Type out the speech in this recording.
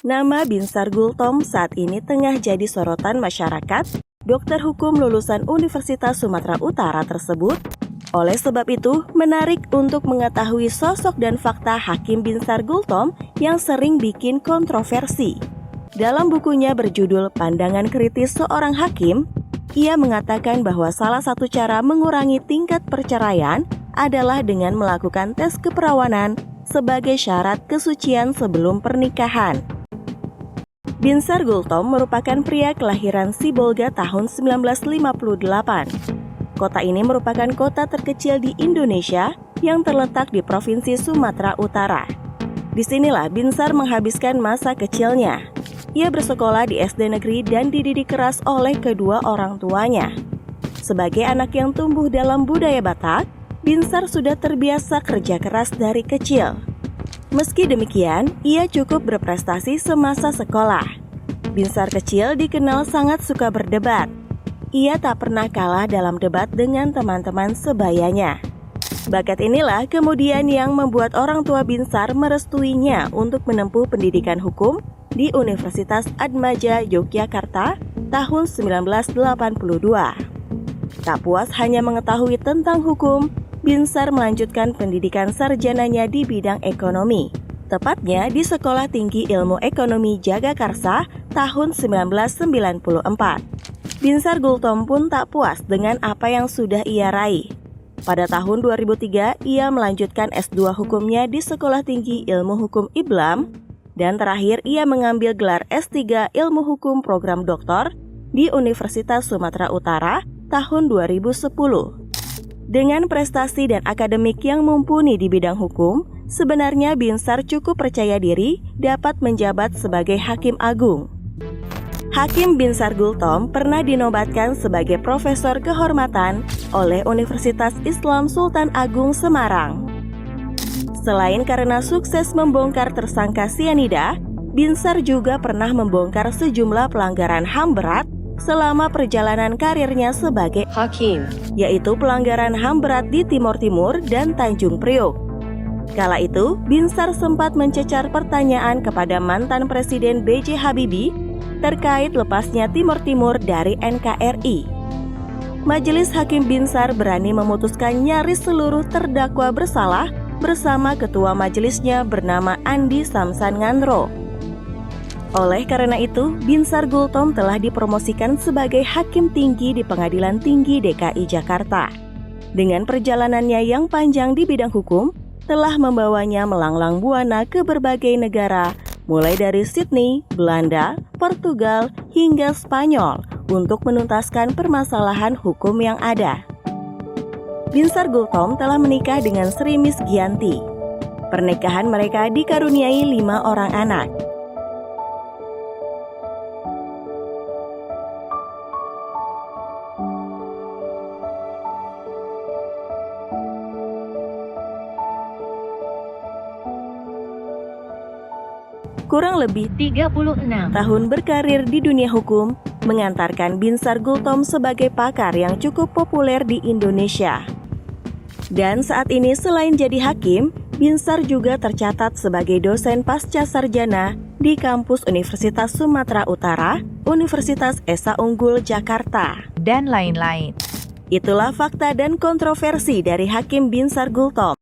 Nama Binsar Gultom saat ini tengah jadi sorotan masyarakat dokter hukum lulusan Universitas Sumatera Utara tersebut. Oleh sebab itu, menarik untuk mengetahui sosok dan fakta Hakim Binsar Gultom yang sering bikin kontroversi. Dalam bukunya berjudul Pandangan Kritis Seorang Hakim, ia mengatakan bahwa salah satu cara mengurangi tingkat perceraian adalah dengan melakukan tes keperawanan sebagai syarat kesucian sebelum pernikahan. Binsar Gultom merupakan pria kelahiran Sibolga tahun 1958. Kota ini merupakan kota terkecil di Indonesia yang terletak di Provinsi Sumatera Utara. Disinilah Binsar menghabiskan masa kecilnya. Ia bersekolah di SD negeri dan dididik keras oleh kedua orang tuanya. Sebagai anak yang tumbuh dalam budaya Batak, Binsar sudah terbiasa kerja keras dari kecil. Meski demikian, ia cukup berprestasi semasa sekolah. Binsar kecil dikenal sangat suka berdebat. Ia tak pernah kalah dalam debat dengan teman-teman sebayanya. Bakat inilah kemudian yang membuat orang tua Binsar merestuinya untuk menempuh pendidikan hukum di Universitas Atmaja Yogyakarta tahun 1982. Tak puas hanya mengetahui tentang hukum, Binsar melanjutkan pendidikan sarjananya di bidang ekonomi, tepatnya di Sekolah Tinggi Ilmu Ekonomi Jagakarsa tahun 1994. Binsar Gultom pun tak puas dengan apa yang sudah ia raih. Pada tahun 2003, ia melanjutkan S2 hukumnya di Sekolah Tinggi Ilmu Hukum IBLAM, dan terakhir ia mengambil gelar S3 Ilmu Hukum Program Doktor di Universitas Sumatera Utara tahun 2010. Dengan prestasi dan akademik yang mumpuni di bidang hukum, sebenarnya Binsar cukup percaya diri dapat menjabat sebagai Hakim Agung. Hakim Binsar Gultom pernah dinobatkan sebagai Profesor Kehormatan oleh Universitas Islam Sultan Agung Semarang. Selain karena sukses membongkar tersangka sianida, Binsar juga pernah membongkar sejumlah pelanggaran HAM berat selama perjalanan karirnya sebagai hakim, yaitu pelanggaran HAM berat di Timor Timur dan Tanjung Priok. Kala itu, Binsar sempat mencecar pertanyaan kepada mantan Presiden B.J. Habibie terkait lepasnya Timor Timur dari NKRI. Majelis Hakim Binsar berani memutuskan nyaris seluruh terdakwa bersalah bersama ketua majelisnya bernama Andi Samsan Ngandro. Oleh karena itu, Binsar Gultom telah dipromosikan sebagai Hakim Tinggi di Pengadilan Tinggi DKI Jakarta. Dengan perjalanannya yang panjang di bidang hukum, telah membawanya melanglang buana ke berbagai negara, mulai dari Sydney, Belanda, Portugal, hingga Spanyol, untuk menuntaskan permasalahan hukum yang ada. Binsar Gultom telah menikah dengan Sri Miss Gianti. Pernikahan mereka dikaruniai 5 orang anak. Kurang lebih 36 tahun berkarir di dunia hukum mengantarkan Binsar Gultom sebagai pakar yang cukup populer di Indonesia. Dan saat ini selain jadi hakim, Binsar juga tercatat sebagai dosen pasca sarjana di kampus Universitas Sumatera Utara, Universitas Esa Unggul Jakarta, dan lain-lain. Itulah fakta dan kontroversi dari Hakim Binsar Gultom.